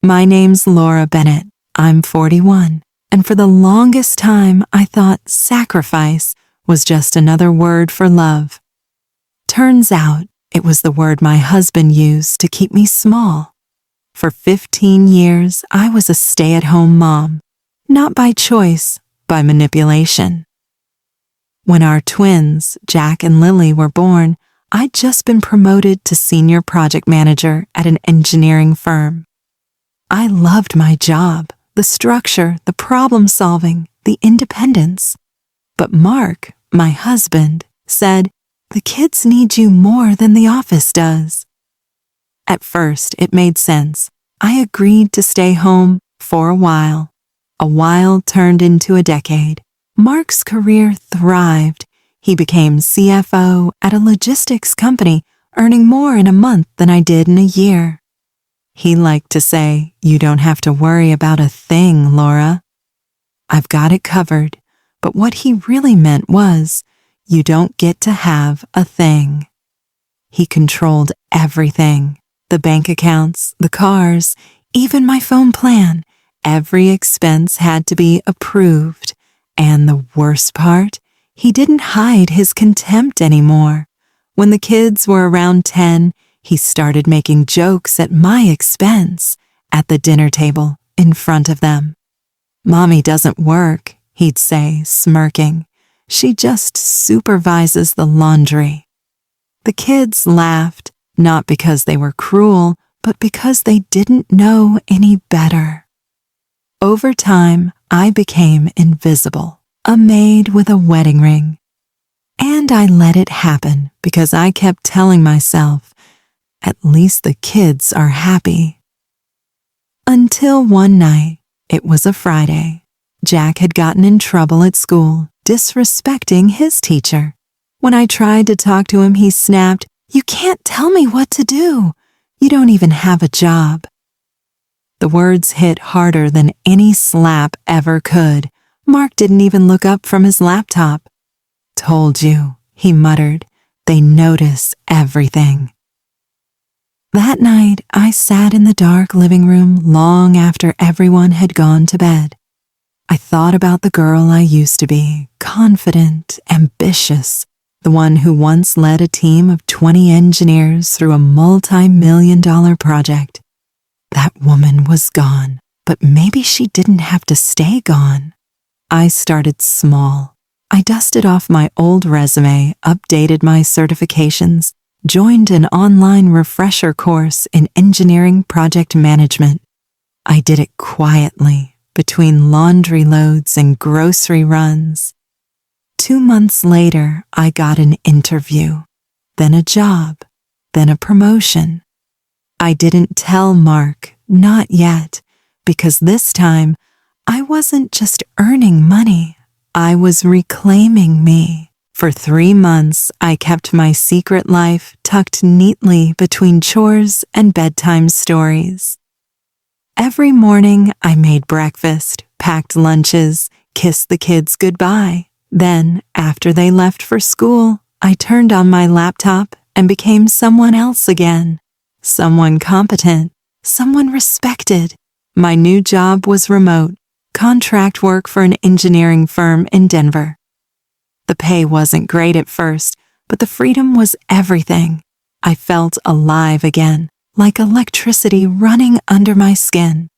My name's Laura Bennett. I'm 41, and for the longest time I thought sacrifice was just another word for love. Turns out it was the word my husband used to keep me small. For 15 years, I was a stay-at-home mom, not by choice, by manipulation. When our twins, Jack and Lily, were born, I'd just been promoted to senior project manager at an engineering firm. I loved my job, the structure, the problem solving, the independence. But Mark, my husband, said, "The kids need you more than the office does." At first, it made sense. I agreed to stay home for a while. A while turned into a decade. Mark's career thrived. He became CFO at a logistics company, earning more in a month than I did in a year. He liked to say, "You don't have to worry about a thing, Laura. I've got it covered." But what he really meant was, you don't get to have a thing. He controlled everything. The bank accounts, the cars, even my phone plan. Every expense had to be approved. And the worst part, he didn't hide his contempt anymore. When the kids were around 10, he started making jokes at my expense at the dinner table in front of them. "Mommy doesn't work," he'd say, smirking. "She just supervises the laundry." The kids laughed, not because they were cruel, but because they didn't know any better. Over time, I became invisible, a maid with a wedding ring. And I let it happen because I kept telling myself, at least the kids are happy. Until one night, it was a Friday, Jack had gotten in trouble at school, disrespecting his teacher. When I tried to talk to him, he snapped, "You can't tell me what to do. You don't even have a job." The words hit harder than any slap ever could. Mark didn't even look up from his laptop. "Told you," he muttered. "They notice everything." That night, I sat in the dark living room long after everyone had gone to bed. I thought about the girl I used to be, confident, ambitious, the one who once led a team of 20 engineers through a multi-million-dollar project. That woman was gone, but maybe she didn't have to stay gone. I started small. I dusted off my old resume, updated my certifications, joined an online refresher course in engineering project management. I did it quietly, between laundry loads and grocery runs. 2 months later, I got an interview, then a job, then a promotion. I didn't tell Mark, not yet, because this time I wasn't just earning money, I was reclaiming me. For 3 months, I kept my secret life tucked neatly between chores and bedtime stories. Every morning, I made breakfast, packed lunches, kissed the kids goodbye. Then, after they left for school, I turned on my laptop and became someone else again. Someone competent, someone respected. My new job was remote, contract work for an engineering firm in Denver. The pay wasn't great at first, but the freedom was everything. I felt alive again, like electricity running under my skin.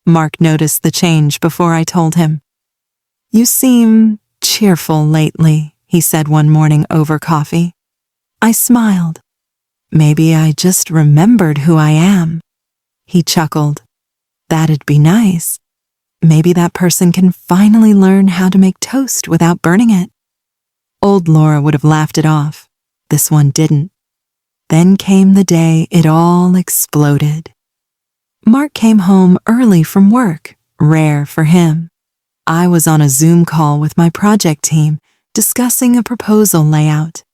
Mark noticed the change before I told him. "You seem cheerful lately," he said one morning over coffee. I smiled. "Maybe I just remembered who I am." He chuckled. "That'd be nice. Maybe that person can finally learn how to make toast without burning it." Old Laura would have laughed it off. This one didn't. Then came the day it all exploded. Mark came home early from work, rare for him. I was on a Zoom call with my project team, discussing a proposal layout.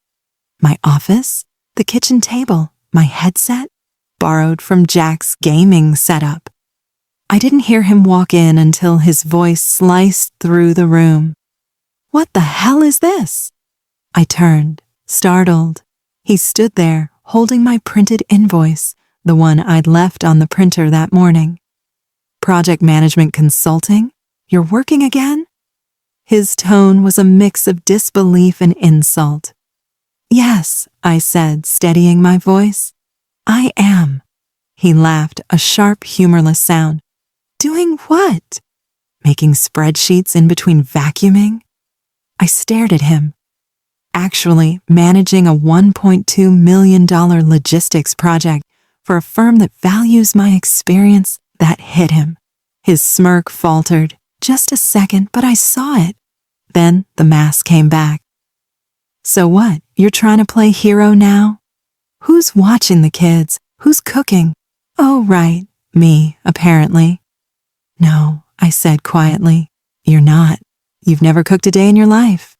My office, the kitchen table, my headset, borrowed from Jack's gaming setup. I didn't hear him walk in until his voice sliced through the room. "What the hell is this?" I turned, startled. He stood there, holding my printed invoice, the one I'd left on the printer that morning. project management consulting? You're working again?" His tone was a mix of disbelief and insult. "Yes," I said, steadying my voice. "I am." He laughed, a sharp, humorless sound. "Doing what? Making spreadsheets in between vacuuming?" I stared at him. "Actually, managing a $1.2 million logistics project for a firm that values my experience." That hit him. His smirk faltered. Just a second, but I saw it. Then the mask came back. "So what? You're trying to play hero now? Who's watching the kids? Who's cooking?" "Oh, right, me, apparently." "No," I said quietly. "You're not. You've never cooked a day in your life."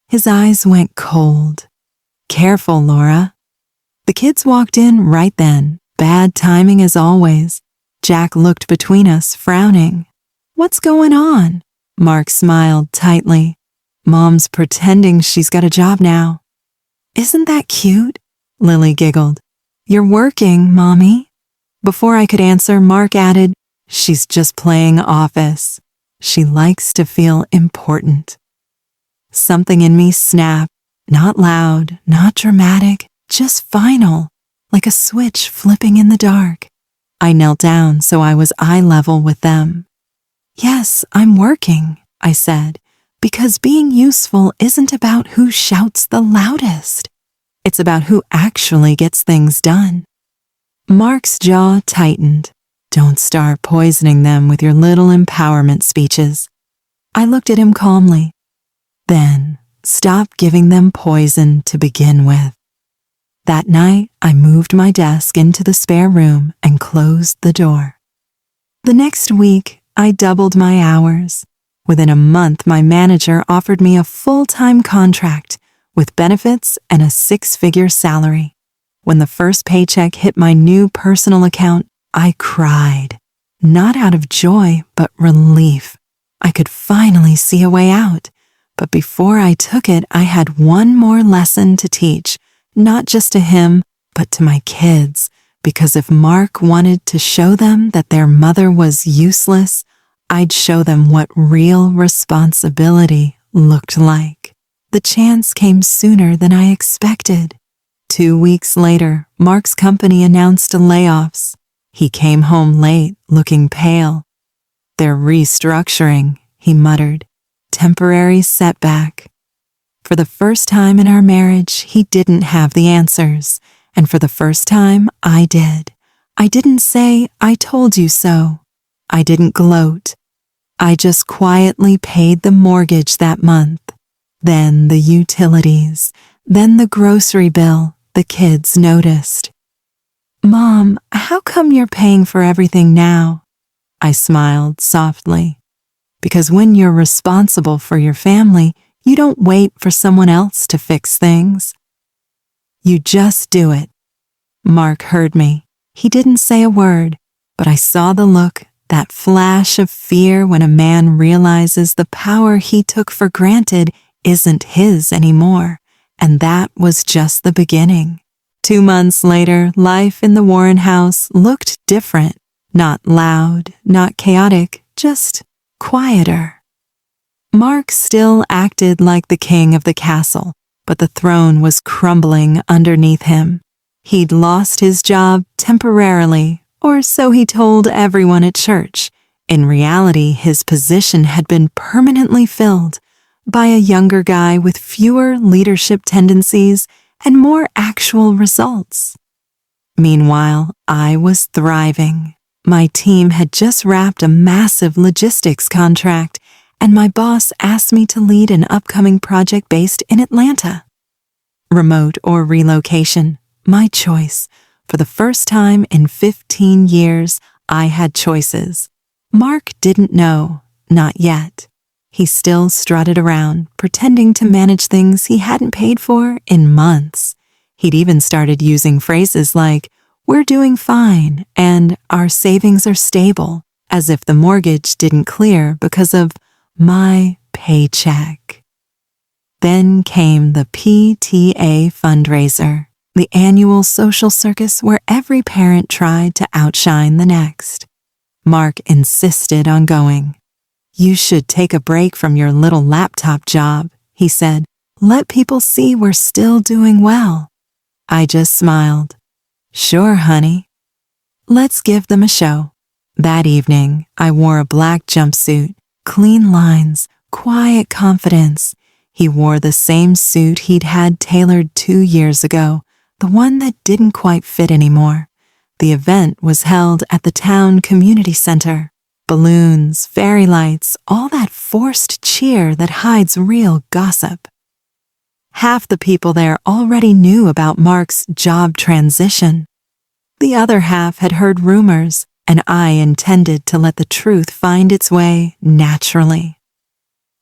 His eyes went cold. "Careful, Laura." The kids walked in right then. Bad timing as always. Jack looked between us, frowning. "What's going on?" Mark smiled tightly. "Mom's pretending she's got a job now." "Isn't that cute?" Lily giggled. "You're working, Mommy." Before I could answer, Mark added, "She's just playing office. She likes to feel important." Something in me snapped. Not loud, not dramatic, just final, like a switch flipping in the dark. I knelt down so I was eye level with them. "Yes, I'm working," I said, "because being useful isn't about who shouts the loudest. It's about who actually gets things done." Mark's jaw tightened. "Don't start poisoning them with your little empowerment speeches." I looked at him calmly. "Then stop giving them poison to begin with." That night, I moved my desk into the spare room and closed the door. The next week, I doubled my hours. Within a month, my manager offered me a full-time contract with benefits and a 6-figure salary. When the first paycheck hit my new personal account, I cried. Not out of joy, but relief. I could finally see a way out. But before I took it, I had one more lesson to teach. Not just to him, but to my kids, because if Mark wanted to show them that their mother was useless, I'd show them what real responsibility looked like. The chance came sooner than I expected. 2 weeks later, Mark's company announced layoffs. He came home late, looking pale. "They're restructuring," he muttered. "Temporary setback." For the first time in our marriage, he didn't have the answers, and for the first time, I did. I didn't say, "I told you so." I didn't gloat. I just quietly paid the mortgage that month, then the utilities, then the grocery bill. The kids noticed. "Mom, how come you're paying for everything now?" I smiled softly. "Because when you're responsible for your family, you don't wait for someone else to fix things. You just do it." Mark heard me. He didn't say a word, but I saw the look, that flash of fear when a man realizes the power he took for granted isn't his anymore. And that was just the beginning. 2 months later, life in the Warren house looked different. Not loud, not chaotic, just quieter. Mark still acted like the king of the castle, but the throne was crumbling underneath him. He'd lost his job temporarily, or so he told everyone at church. In reality, his position had been permanently filled by a younger guy with fewer leadership tendencies and more actual results. Meanwhile, I was thriving. My team had just wrapped a massive logistics contract, and my boss asked me to lead an upcoming project based in Atlanta. Remote or relocation, my choice. For the first time in 15 years, I had choices. Mark didn't know, not yet. He still strutted around, pretending to manage things he hadn't paid for in months. He'd even started using phrases like, "We're doing fine," and "Our savings are stable," as if the mortgage didn't clear because of my paycheck. Then came the PTA fundraiser, the annual social circus where every parent tried to outshine the next. Mark insisted on going. "You should take a break from your little laptop job," he said. "Let people see we're still doing well." I just smiled. "Sure, honey. Let's give them a show." That evening, I wore a black jumpsuit, clean lines, quiet confidence. He wore the same suit he'd had tailored 2 years ago, the one that didn't quite fit anymore. The event was held at the town community center. Balloons, fairy lights, all that forced cheer that hides real gossip. Half the people there already knew about Mark's job transition. The other half had heard rumors, and I intended to let the truth find its way naturally.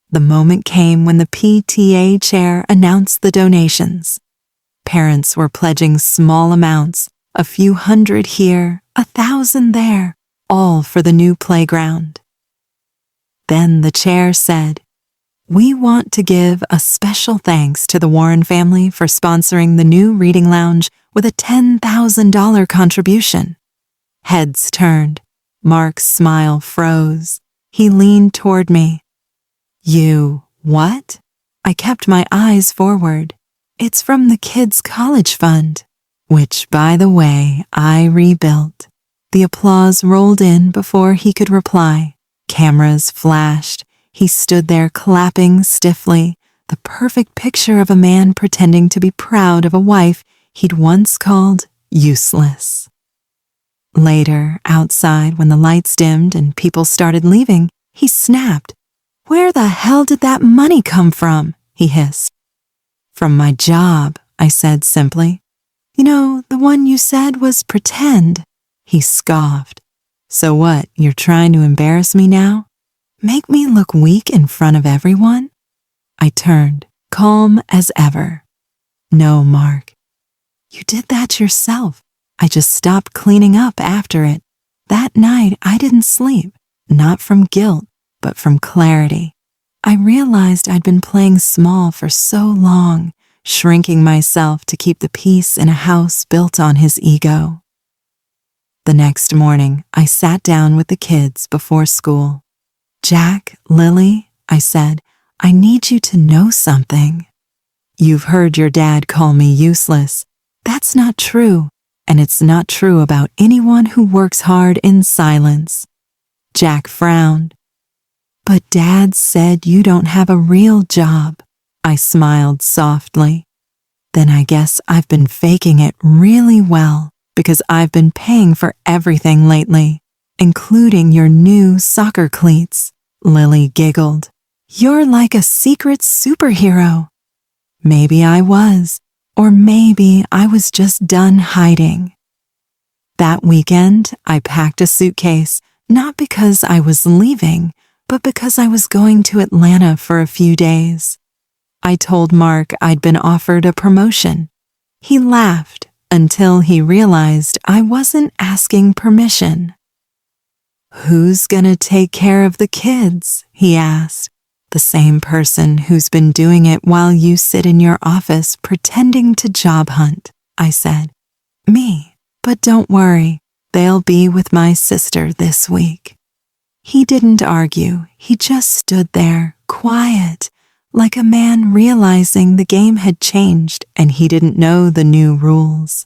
The moment came when the PTA chair announced the donations. Parents were pledging small amounts, a few hundred here, 1,000 there, all for the new playground. Then the chair said, "We want to give a special thanks to the Warren family for sponsoring the new reading lounge with a $10,000 contribution." Heads turned. Mark's smile froze. He leaned toward me. "You, what?" I kept my eyes forward. "It's from the kids' college fund," which, by the way, I rebuilt. The applause rolled in before he could reply. Cameras flashed. He stood there clapping stiffly, the perfect picture of a man pretending to be proud of a wife he'd once called useless. Later, outside, when the lights dimmed and people started leaving, he snapped. "Where the hell did that money come from?" he hissed. "From my job," I said simply. "You know, the one you said was pretend." He scoffed. "So what, you're trying to embarrass me now? Make me look weak in front of everyone?" I turned, calm as ever. "No, Mark. You did that yourself. I just stopped cleaning up after it. That night I didn't sleep, not from guilt, but from clarity. I realized I'd been playing small for so long, shrinking myself to keep the peace in a house built on his ego." The next morning, I sat down with the kids before school. "Jack, Lily," I said, "I need you to know something. You've heard your dad call me useless. That's not true, and it's not true about anyone who works hard in silence." Jack frowned. "But Dad said you don't have a real job." I smiled softly. "Then I guess I've been faking it really well, because I've been paying for everything lately, including your new soccer cleats." Lily giggled. "You're like a secret superhero." Maybe I was, or maybe I was just done hiding. That weekend, I packed a suitcase, not because I was leaving, but because I was going to Atlanta for a few days. I told Mark I'd been offered a promotion. He laughed until he realized I wasn't asking permission. "Who's gonna take care of the kids?" he asked. "The same person who's been doing it while you sit in your office pretending to job hunt," I said. "Me, but don't worry, they'll be with my sister this week." He didn't argue, he just stood there, quiet, like a man realizing the game had changed and he didn't know the new rules.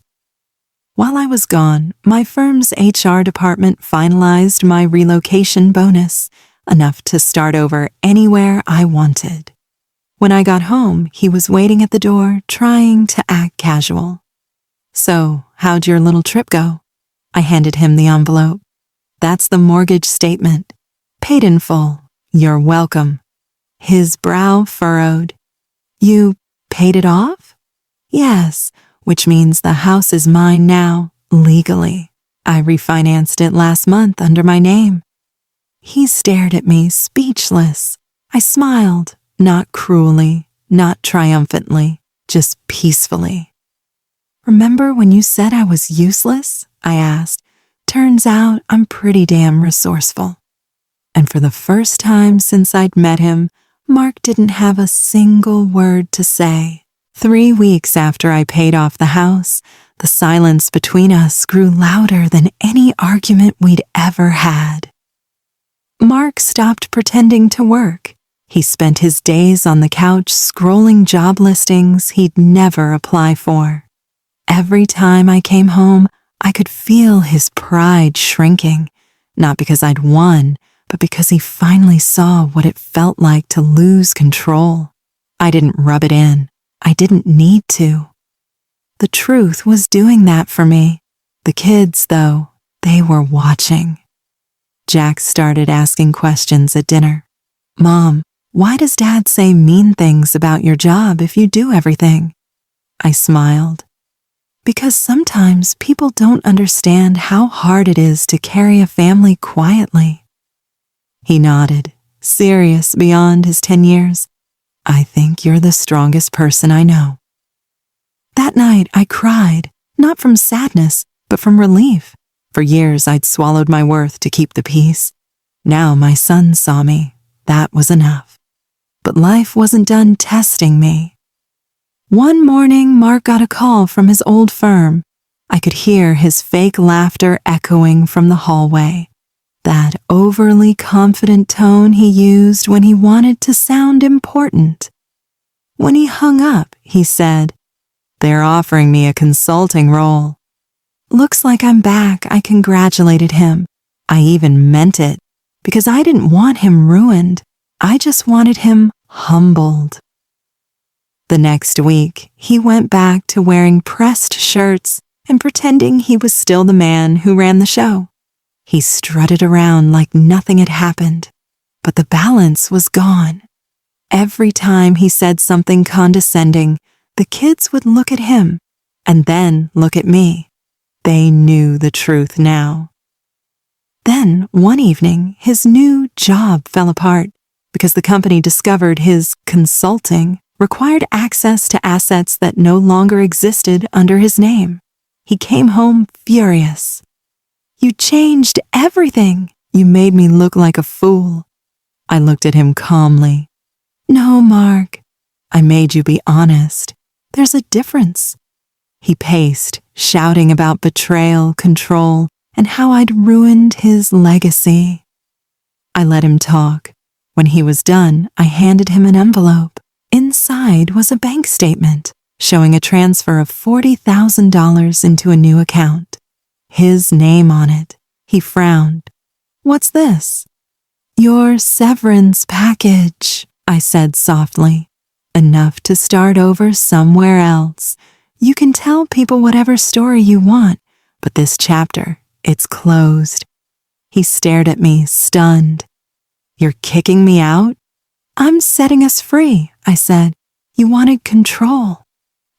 While I was gone, my firm's HR department finalized my relocation bonus, enough to start over anywhere I wanted. When I got home, he was waiting at the door, trying to act casual. "So, how'd your little trip go?" I handed him the envelope. "That's the mortgage statement. Paid in full. You're welcome." His brow furrowed. "You paid it off?" "Yes, which means the house is mine now, legally. I refinanced it last month under my name." He stared at me, speechless. I smiled, not cruelly, not triumphantly, just peacefully. "Remember when you said I was useless?" I asked. "Turns out I'm pretty damn resourceful." And for the first time since I'd met him, Mark didn't have a single word to say. 3 weeks after I paid off the house, the silence between us grew louder than any argument we'd ever had. Mark stopped pretending to work. He spent his days on the couch scrolling job listings he'd never apply for. Every time I came home, I could feel his pride shrinking, not because I'd won, but because he finally saw what it felt like to lose control. I didn't rub it in. I didn't need to. The truth was doing that for me. The kids, though, they were watching. Jack started asking questions at dinner. "Mom, why does Dad say mean things about your job if you do everything?" I smiled. "Because sometimes people don't understand how hard it is to carry a family quietly." He nodded, serious beyond his 10 years. "I think you're the strongest person I know." That night I cried, not from sadness, but from relief. For years I'd swallowed my worth to keep the peace. Now my son saw me. That was enough. But life wasn't done testing me. One morning, Mark got a call from his old firm. I could hear his fake laughter echoing from the hallway. That overly confident tone he used when he wanted to sound important. When he hung up, he said, "They're offering me a consulting role." "Looks like I'm back," I congratulated him. I even meant it, because I didn't want him ruined. I just wanted him humbled. The next week, he went back to wearing pressed shirts and pretending he was still the man who ran the show. He strutted around like nothing had happened, but the balance was gone. Every time he said something condescending, the kids would look at him and then look at me. They knew the truth now. Then, one evening, his new job fell apart because the company discovered his consulting required access to assets that no longer existed under his name. He came home furious. "You changed everything. You made me look like a fool." I looked at him calmly. "No, Mark. I made you be honest. There's a difference." He paced, shouting about betrayal, control, and how I'd ruined his legacy. I let him talk. When he was done, I handed him an envelope. Inside was a bank statement showing a transfer of $40,000 into a new account. His name on it. He frowned. "What's this?" "Your severance package," I said softly. "Enough to start over somewhere else. You can tell people whatever story you want, but this chapter, it's closed." He stared at me, stunned. "You're kicking me out?" "I'm setting us free," I said. "You wanted control.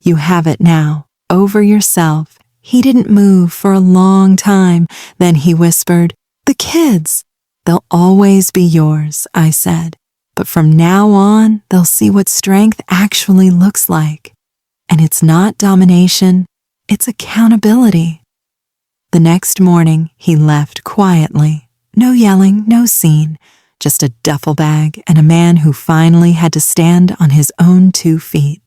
You have it now, over yourself." He didn't move for a long time. Then he whispered, "The kids, they'll always be yours," I said. "But from now on, they'll see what strength actually looks like. And it's not domination, it's accountability." The next morning, he left quietly. No yelling, no scene, just a duffel bag and a man who finally had to stand on his own 2 feet.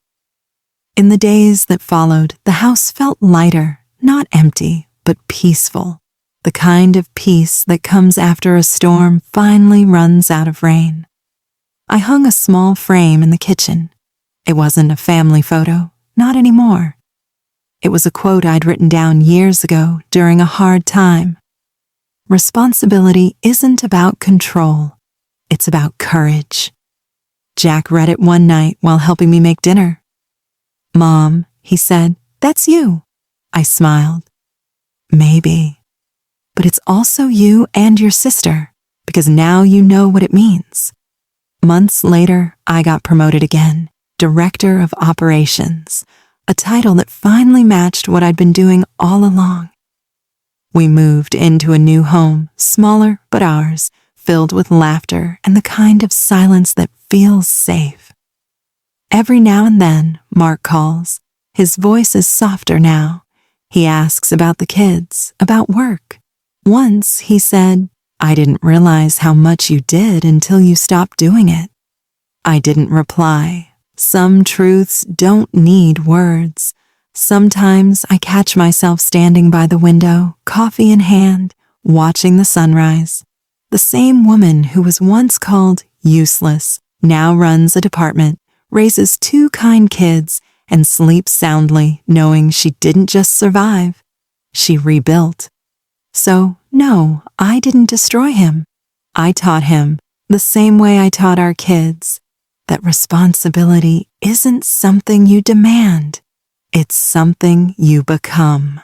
In the days that followed, the house felt lighter, not empty, but peaceful. The kind of peace that comes after a storm finally runs out of rain. I hung a small frame in the kitchen. It wasn't a family photo, not anymore. It was a quote I'd written down years ago during a hard time. "Responsibility isn't about control. It's about courage." Jack read it one night while helping me make dinner. "Mom," he said, "that's you." I smiled. "Maybe. But it's also you and your sister, because now you know what it means." Months later, I got promoted again, Director of Operations, a title that finally matched what I'd been doing all along. We moved into a new home, smaller but ours, filled with laughter and the kind of silence that feels safe. Every now and then, Mark calls. His voice is softer now. He asks about the kids, about work. Once he said, "I didn't realize how much you did until you stopped doing it." I didn't reply. Some truths don't need words. Sometimes I catch myself standing by the window, coffee in hand, watching the sunrise. The same woman who was once called useless now runs a department, raises 2 kind kids, and sleeps soundly knowing she didn't just survive, she rebuilt. So, no, I didn't destroy him. I taught him, the same way I taught our kids, that responsibility isn't something you demand. It's something you become.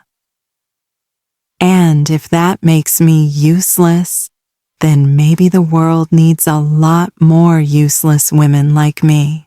And if that makes me useless, then maybe the world needs a lot more useless women like me.